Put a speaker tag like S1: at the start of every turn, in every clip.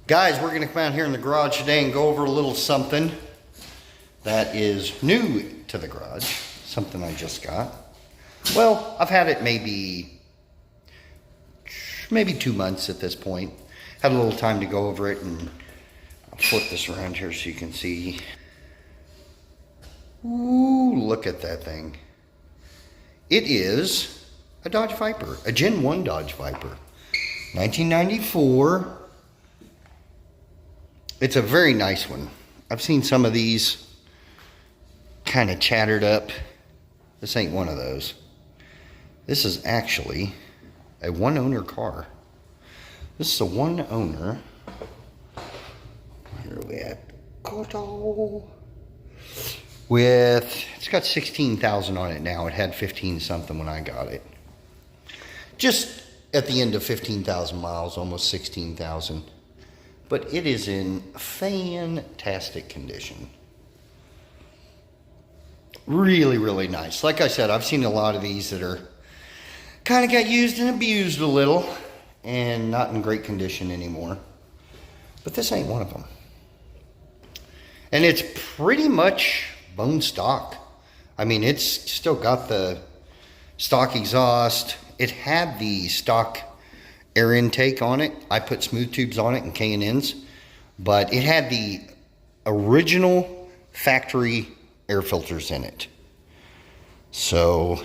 S1: Guys, we're going to come out here in the garage today and go over a little something that is new to the garage. Something I just got. Well, I've had it maybe 2 months at this point. Had a little time to go over it, and I'll flip this around here so you can see. Ooh, look at that thing. It is a Dodge Viper, a Gen 1 Dodge Viper. 1994. It's a very nice one. I've seen some of these kind of chattered up. This ain't one of those. This is actually a one-owner car. This is a one-owner. Where are we at? With, it's got 16,000 on it now. It had 15 something when I got it. Just at the end of 15,000 miles, almost 16,000. But it is in fantastic condition. Really, really nice. Like I said, I've seen a lot of these that are kind of got used and abused a little and not in great condition anymore. But this ain't one of them. And it's pretty much bone stock. I mean, it's still got the stock exhaust. It had the stock air intake on it. I put smooth tubes on it and K&Ns, but it had the original factory air filters in it. So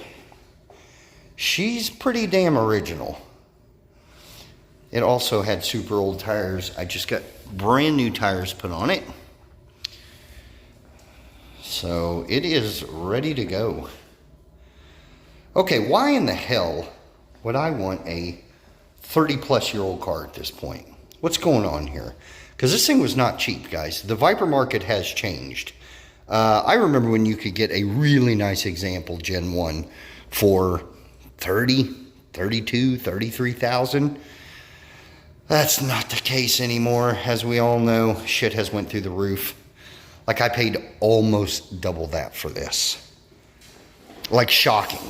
S1: she's pretty damn original. It also had super old tires. I just got brand new tires put on it. So it is ready to go. Okay, why in the hell would I want a 30-plus-year-old car at this point? What's going on here? Because this thing was not cheap, guys. The Viper market has changed. I remember when you could get a really nice example Gen 1 for 30, 32, 33,000. That's not the case anymore. As we all know, shit has went through the roof. Like, I paid almost double that for this. Like, shocking.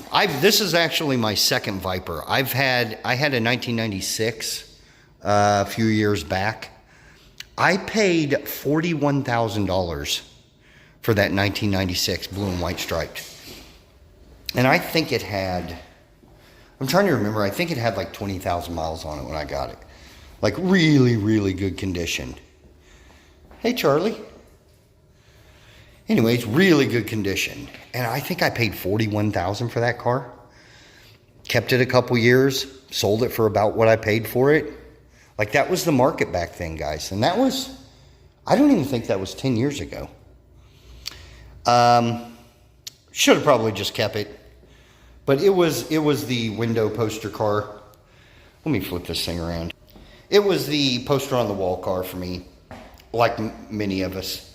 S1: This is actually my second Viper. I had a 1996 a few years back. I paid $41,000 for that 1996 blue and white striped. And I think it had, I'm trying to remember, I think it had like 20,000 miles on it when I got it. Like, really, really good condition. Hey, Charlie. Anyways, really good condition. And I think I paid $41,000 for that car. Kept it a couple years, sold it for about what I paid for it. Like, that was the market back then, guys. And that was, I don't even think that was 10 years ago. Should have probably just kept it. But it was the window poster car. Let me flip this thing around. It was the poster on the wall car for me, like many of us.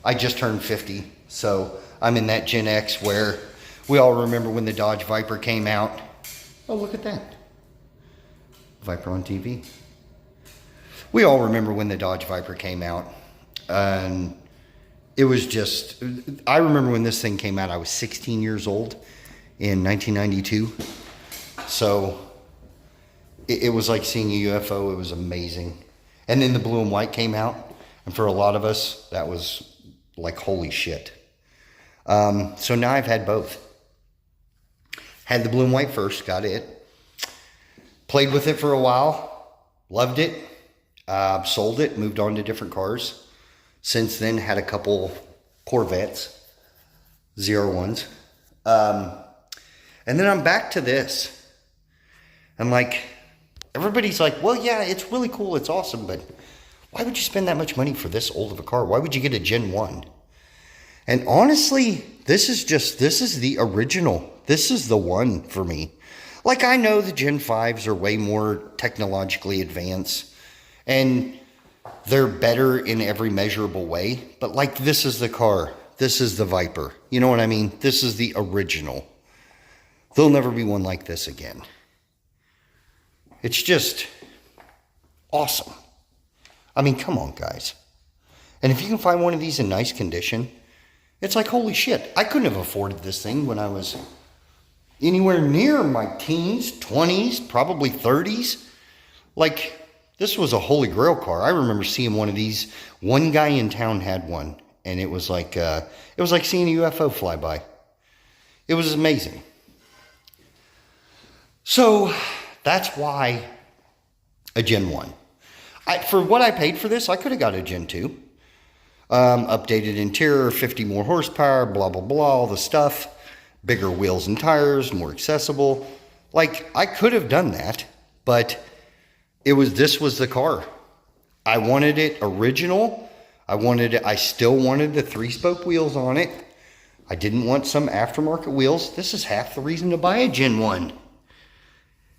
S1: I just turned 50, so I'm in that Gen X where we all remember when the Dodge Viper came out. Oh, look at that. Viper on TV. We all remember when the Dodge Viper came out. And it was just, I remember when this thing came out, I was 16 years old in 1992. So it was like seeing a UFO. It was amazing. And then the blue and white came out. And for a lot of us, that was like, holy shit. So now I've had both. Had the blue and white first, got it. Played with it for a while. Loved it. Sold it, moved on to different cars. Since then, had a couple Corvettes. ZR1s. And then I'm back to this. And like, everybody's like, well, yeah, it's really cool. It's awesome, but why would you spend that much money for this old of a car? Why would you get a Gen 1? And honestly, this is the original. This is the one for me. Like, I know the Gen 5s are way more technologically advanced, and they're better in every measurable way. But like, this is the car. This is the Viper. You know what I mean? This is the original. There'll never be one like this again. It's just awesome. I mean, come on, guys. And if you can find one of these in nice condition, it's like, holy shit. I couldn't have afforded this thing when I was anywhere near my teens, 20s, probably 30s. Like, This was a holy grail car. I remember seeing one of these. One guy in town had one, and it was like seeing a UFO fly by. It was amazing. So that's why a Gen 1. For what I paid for this, I could have got a Gen 2. Updated interior, 50 more horsepower, blah, blah, blah, all the stuff. Bigger wheels and tires, more accessible. Like, I could have done that, but this was the car. I wanted it original. I still wanted the 3-spoke wheels on it. I didn't want some aftermarket wheels. This is half the reason to buy a Gen 1.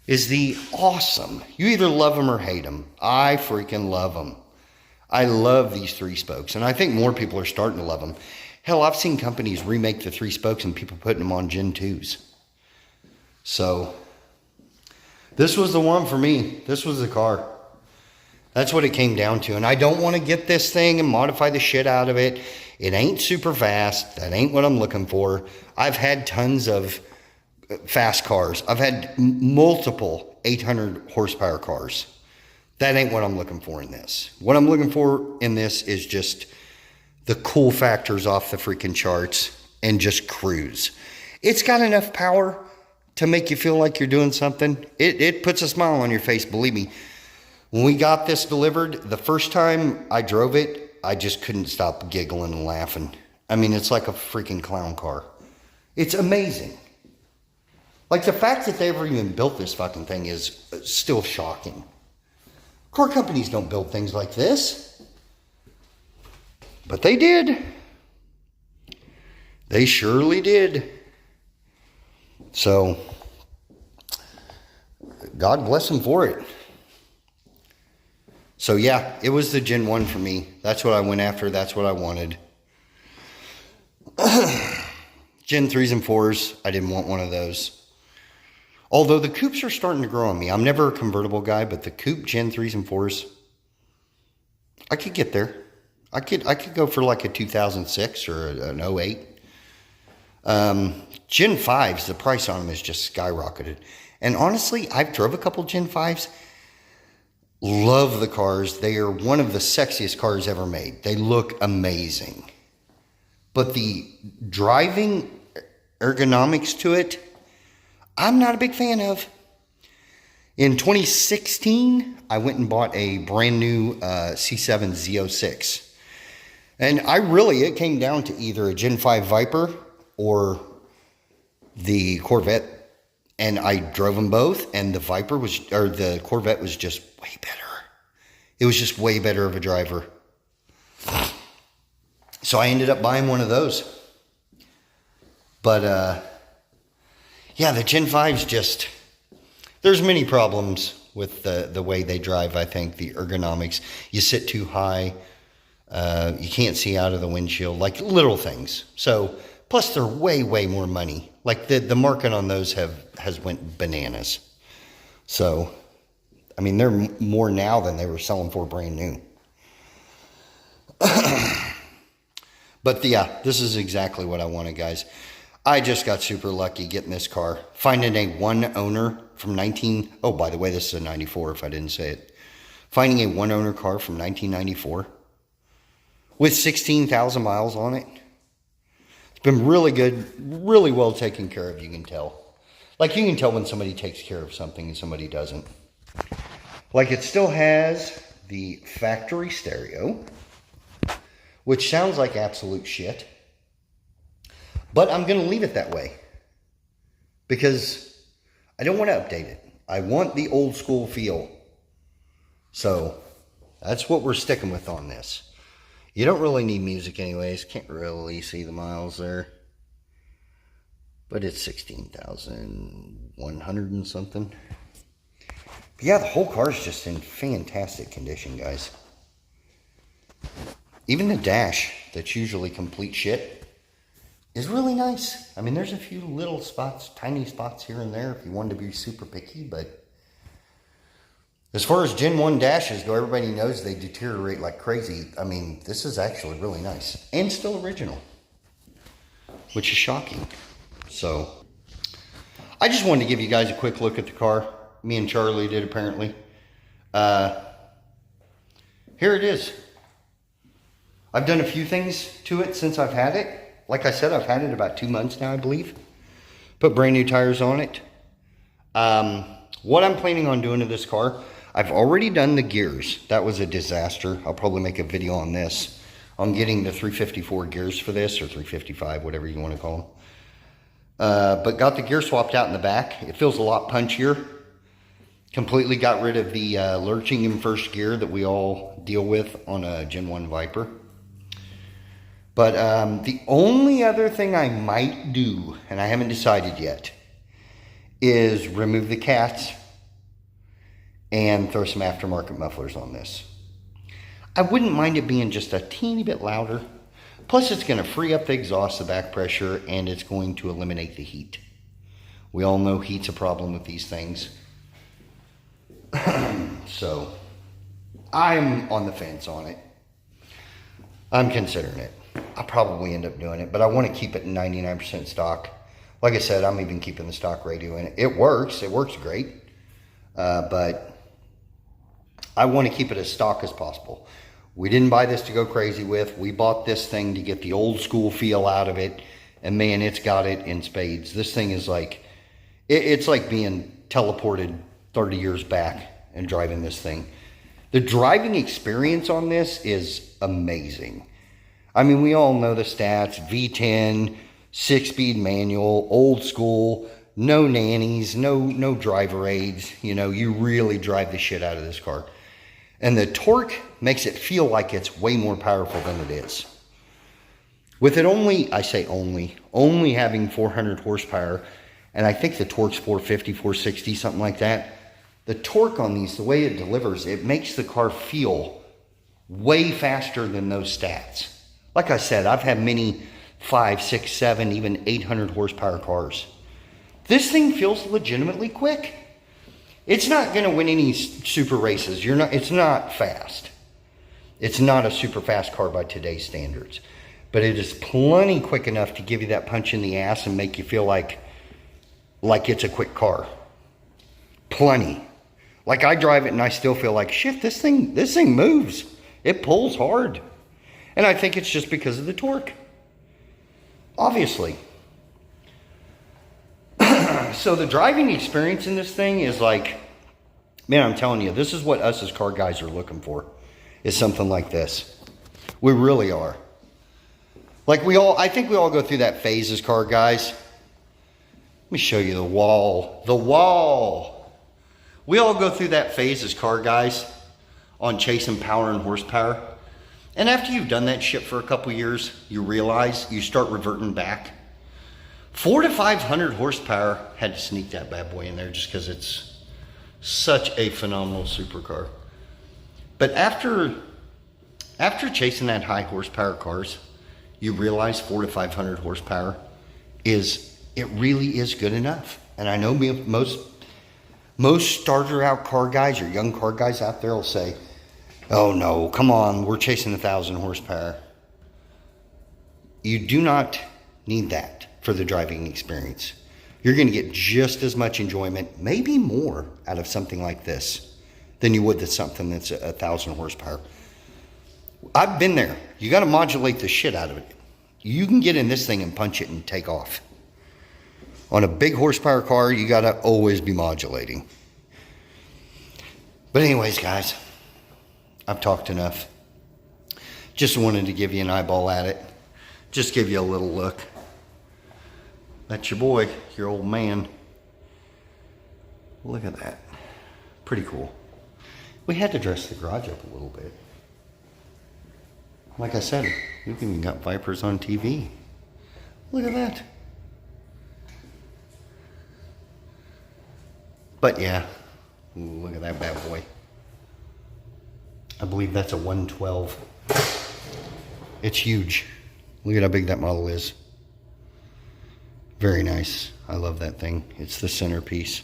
S1: Is the awesome. You either love them or hate them. I freaking love them. I love these 3-spokes, and I think more people are starting to love them. Hell, I've seen companies remake the 3-spokes and people putting them on Gen 2s. So, this was the one for me. This was the car. That's what it came down to. And I don't want to get this thing and modify the shit out of it. It ain't super fast. That ain't what I'm looking for. I've had tons of fast cars. I've had multiple 800 horsepower cars. That ain't what I'm looking for in this. What I'm looking for in this is just the cool factors off the freaking charts and just cruise. It's got enough power to make you feel like you're doing something. It puts a smile on your face, believe me. When we got this delivered, the first time I drove it, I just couldn't stop giggling and laughing. I mean, it's like a freaking clown car. It's amazing. Like, the fact that they ever even built this fucking thing is still shocking. Car companies don't build things like this. But they did. They surely did. So, God bless them for it. So yeah, it was the Gen 1 for me. That's what I went after. That's what I wanted. Gen 3s and 4s, I didn't want one of those. Although the coupes are starting to grow on me. I'm never a convertible guy, but the coupe Gen 3s and 4s, I could get there. I could go for like a 2006 or an '08. Gen 5s, the price on them is just skyrocketed. And honestly, I've drove a couple Gen 5s. Love the cars. They are one of the sexiest cars ever made. They look amazing. But the driving ergonomics to it, I'm not a big fan of. In 2016, I went and bought a brand new C7 Z06. And it came down to either a Gen 5 Viper or the Corvette. And I drove them both, and the Corvette was just way better. It was just way better of a driver. So I ended up buying one of those. But, yeah, the Gen 5's just, there's many problems with the way they drive, I think. The ergonomics. You sit too high. You can't see out of the windshield. Like, little things. So, plus they're way, way more money. Like, the market on those has went bananas. So, I mean, they're more now than they were selling for brand new. But, yeah, this is exactly what I wanted, guys. I just got super lucky getting this car. Finding a one-owner from oh, by the way, this is a 94 if I didn't say it. Finding a one-owner car from 1994 with 16,000 miles on it. Been really good, really well taken care of, you can tell. Like, you can tell when somebody takes care of something and somebody doesn't. Like, it still has the factory stereo, which sounds like absolute shit. But I'm going to leave it that way because I don't want to update it. I want the old school feel. So that's what we're sticking with on this. You don't really need music anyways. Can't really see the miles there. But it's 16,100 and something. But yeah, the whole car's just in fantastic condition, guys. Even the dash, that's usually complete shit, is really nice. I mean, there's a few little spots, tiny spots here and there if you wanted to be super picky, but as far as Gen 1 dashes go, everybody knows they deteriorate like crazy. I mean, this is actually really nice. And still original. Which is shocking. So, I just wanted to give you guys a quick look at the car. Me and Charlie did, apparently. here it is. I've done a few things to it since I've had it. Like I said, I've had it about 2 months now, I believe. Put brand new tires on it. What I'm planning on doing to this car, I've already done the gears. That was a disaster. I'll probably make a video on this. On getting the 354 gears for this, or 355, whatever you want to call them. But got the gear swapped out in the back. It feels a lot punchier. Completely got rid of the lurching in first gear that we all deal with on a Gen 1 Viper. But the only other thing I might do, and I haven't decided yet, is remove the cats and throw some aftermarket mufflers on this. I wouldn't mind it being just a teeny bit louder. Plus it's going to free up the exhaust, the back pressure, and it's going to eliminate the heat. We all know heat's a problem with these things. So I'm on the fence on it. I'm considering it. I'll probably end up doing it, but I want to keep it 99% stock. Like I said, I'm even keeping the stock radio in it. It works great, but I want to keep it as stock as possible. We didn't buy this to go crazy with. We bought this thing to get the old school feel out of it, and man, it's got it in spades. This thing is like, it's like being teleported 30 years back and driving this thing. The driving experience on this is amazing. I mean, we all know the stats, V10, 6-speed manual, old school, no nannies, no driver aids. You know, you really drive the shit out of this car. And the torque makes it feel like it's way more powerful than it is. With it only, I say only having 400 horsepower, and I think the torque's 450, 460, something like that. The torque on these, the way it delivers, it makes the car feel way faster than those stats. Like I said, I've had many 5, 6, 7, even 800 horsepower cars. This thing feels legitimately quick. It's not going to win any super races. It's not fast. It's not a super fast car by today's standards. But it is plenty quick enough to give you that punch in the ass and make you feel like it's a quick car. Plenty. Like I drive it and I still feel like, shit, this thing moves. It pulls hard. And I think it's just because of the torque. Obviously. So the driving experience in this thing is like, man, I'm telling you, this is what us as car guys are looking for. Is something like this. We really are. Like I think we all go through that phase as car guys. Let me show you the wall. The wall. We all go through that phase as car guys on chasing power and horsepower. And after you've done that shit for a couple years, you realize you start reverting back. 400 to 500 horsepower, had to sneak that bad boy in there just because it's such a phenomenal supercar. But after chasing that high horsepower cars, you realize 400 to 500 horsepower it really is good enough. And I know most starter out car guys or young car guys out there will say, oh no, come on, we're chasing 1,000 horsepower. You do not need that for the driving experience. You're going to get just as much enjoyment, maybe more, out of something like this than you would with something that's 1,000 horsepower. I've been there. You got to modulate the shit out of it. You can get in this thing and punch it and take off. On a big horsepower car, you got to always be modulating. But anyways, guys, I've talked enough. Just wanted to give you an eyeball at it. Just give you a little look. That's your boy, your old man. Look at that. Pretty cool. We had to dress the garage up a little bit. Like I said, you even got Vipers on TV. Look at that. But yeah, ooh, look at that bad boy. I believe that's a 112. It's huge. Look at how big that model is. Very nice. I love that thing. It's the centerpiece.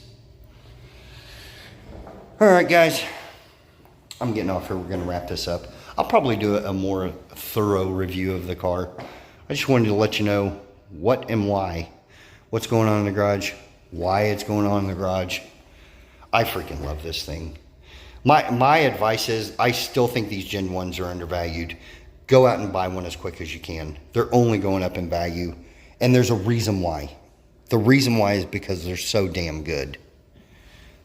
S1: All right, guys. I'm getting off here. We're going to wrap this up. I'll probably do a more thorough review of the car. I just wanted to let you know what and why. What's going on in the garage. Why it's going on in the garage. I freaking love this thing. My advice is, I still think these Gen 1s are undervalued. Go out and buy one as quick as you can. They're only going up in value, and there's a reason why. The reason why is because they're so damn good.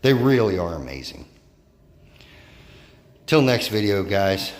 S1: They really are amazing. Till next video, guys.